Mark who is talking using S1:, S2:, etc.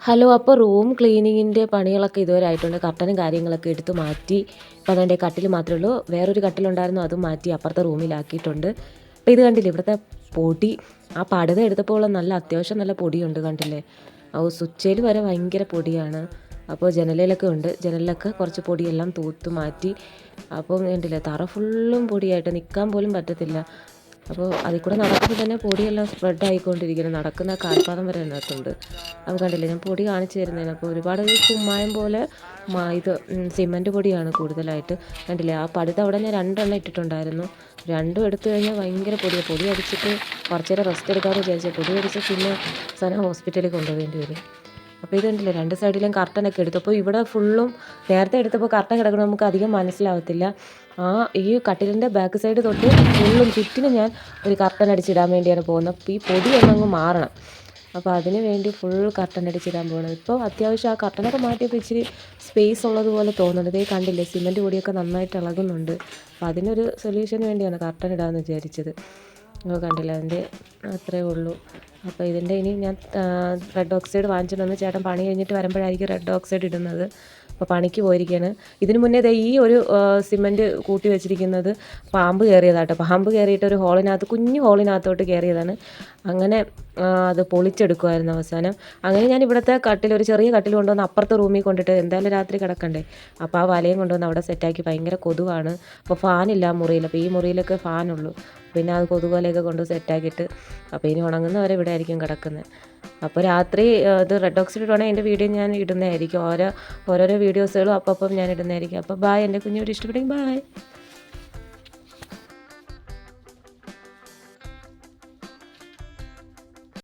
S1: Hello. അപ്പോൾ room ക്ലീനിങ്ങിൻ്റെ പണികളൊക്കെ ഇതുവരെ ആയിട്ടുണ്ട്. കർട്ടനും കാര്യങ്ങളൊക്കെ എടുത്ത് മാറ്റി. ഇപ്പോൾ അതെൻ്റെ കട്ടിൽ മാത്രമേ ഉള്ളൂ. വേറൊരു കട്ടിലുണ്ടായിരുന്നു, അതും മാറ്റി അപ്പുറത്തെ റൂമിലാക്കിയിട്ടുണ്ട്. അപ്പോൾ ഇത് കണ്ടില്ലേ ഇവിടുത്തെ പൊടി. ആ പടുത എടുത്തപ്പോൾ നല്ല അത്യാവശ്യം നല്ല പൊടിയുണ്ട്, കണ്ടില്ലേ. സ്വിച്ചിൽ വരെ ഭയങ്കര പൊടിയാണ്. അപ്പോൾ ജനലിലൊക്കെ ഉണ്ട്, ജനലിലൊക്കെ കുറച്ച് പൊടിയെല്ലാം തൂത്ത് മാറ്റി. അപ്പം കണ്ടില്ലേ തറ ഫുള്ളും പൊടിയായിട്ട് നിൽക്കാൻ പോലും പറ്റത്തില്ല. അപ്പോൾ അതിൽ കൂടെ നടക്കുമ്പോൾ തന്നെ പൊടിയെല്ലാം സ്പ്രെഡ് ആയിക്കൊണ്ടിരിക്കുന്നു. നടക്കുന്ന കാൽപാദം വരെ അതിനകത്തുണ്ട്. അപ്പോൾ കണ്ടില്ലേ ഞാൻ പൊടി കാണിച്ചു തരുന്നതിന്. അപ്പോൾ ഒരുപാട് കുമ്മായം പോലെ ഇത് സിമൻറ്റ് പൊടിയാണ് കൂടുതലായിട്ട്. കണ്ടില്ലേ ആ പടുത്ത അവിടെ ഞാൻ 2 എണ്ണം ഇട്ടിട്ടുണ്ടായിരുന്നു. രണ്ടും എടുത്തു കഴിഞ്ഞാൽ ഭയങ്കര പൊടിയാണ്. പൊടി അടിച്ചിട്ട് കുറച്ച് നേരം റെസ്റ്റ് എടുക്കാമെന്ന് വിചാരിച്ചാൽ പൊടി അടിച്ച് പിന്നെ സാധനം ഹോസ്പിറ്റലിൽ കൊണ്ടുപോകേണ്ടി വരും. അപ്പോൾ ഇത് കണ്ടില്ലേ 2 സൈഡിലും കർട്ടനൊക്കെ എടുത്തു. അപ്പോൾ ഇവിടെ ഫുള്ളും നേരത്തെ എടുത്തപ്പോൾ കർട്ടൻ കിടക്കണം നമുക്ക് അധികം മനസ്സിലാവത്തില്ല. ഈ കട്ടിലിൻ്റെ ബാക്ക് സൈഡ് തൊട്ട് ഫുള്ളും ചുറ്റിനും ഞാൻ ഒരു കർട്ടൻ അടിച്ചിടാൻ വേണ്ടിയാണ് പോകുന്നത്. അപ്പോൾ ഈ പൊടി ഒന്നങ്ങ് മാറണം. അപ്പോൾ അതിന് വേണ്ടി ഫുൾ കർട്ടൻ അടിച്ചിടാൻ പോകണം. ഇപ്പോൾ അത്യാവശ്യം ആ കർട്ടനൊക്കെ മാറ്റിയപ്പോൾ ഇച്ചിരി സ്പേസ് ഉള്ളതുപോലെ തോന്നുന്നുണ്ട്. ഇതേ കണ്ടില്ലേ സിമൻറ്റ് പൊടിയൊക്കെ നന്നായിട്ട് ഇളകുന്നുണ്ട്. അപ്പോൾ അതിനൊരു സൊല്യൂഷന് വേണ്ടിയാണ് കർട്ടൻ ഇടാമെന്ന് വിചാരിച്ചത്. അപ്പോൾ കണ്ടില്ല അതിൻ്റെ അത്രയേ ഉള്ളൂ. അപ്പോൾ ഇതിൻ്റെ ഇനി ഞാൻ റെഡ് ഓക്സൈഡ് വാങ്ങിച്ചിട്ട് വന്ന് ചേട്ടൻ പണി കഴിഞ്ഞിട്ട് വരുമ്പോഴായിരിക്കും റെഡ് ഓക്സൈഡ് ഇടുന്നത്. അപ്പോൾ പണിക്ക് പോയിരിക്കുകയാണ്. ഇതിന് മുന്നേ ഈ ഒരു സിമൻറ്റ് കൂട്ടി വെച്ചിരിക്കുന്നത് പാമ്പ് കയറിയതാട്ടോ. പാമ്പ് കയറിയിട്ട് ഒരു ഹോളിനകത്ത് കുഞ്ഞു ഹോളിനകത്തോട്ട് കയറിയതാണ്. അങ്ങനെ അത് പൊളിച്ചെടുക്കുമായിരുന്നു അവസാനം. അങ്ങനെ ഞാൻ ഇവിടുത്തെ ഒരു ചെറിയ കട്ടിൽ കൊണ്ടുവന്ന് അപ്പുറത്തെ റൂമിൽ കൊണ്ടിട്ട് എന്തായാലും രാത്രി കിടക്കണ്ടേ. അപ്പോൾ ആ വലയും കൊണ്ടുവന്ന് അവിടെ സെറ്റാക്കി. ഭയങ്കര കൊതുവാണ്. അപ്പോൾ ഫാനില്ല ആ മുറിയിൽ. അപ്പോൾ ഈ മുറിയിലൊക്കെ ഫാനുള്ളൂ. പിന്നെ അത് കൊതുകുവലയൊക്കെ കൊണ്ട് സെറ്റാക്കിയിട്ട് അപ്പോൾ ഇനി ഉണങ്ങുന്നവരെ ഇവിടെ ആയിരിക്കും കിടക്കുന്നത്. അപ്പോൾ രാത്രി ഇത് റെഡ് ഓക്സൈഡ് ഇടുവാണെങ്കിൽ എൻ്റെ വീഡിയോ ഞാൻ ഇടുന്നതായിരിക്കും. ഓരോരോ വീഡിയോസുകളും അപ്പം ഞാൻ ഇടുന്നതായിരിക്കും. അപ്പോൾ ബായ്. എൻ്റെ കുഞ്ഞു വീഡിയോ ഇഷ്ടപ്പെട്ടെങ്കിൽ ബായ്.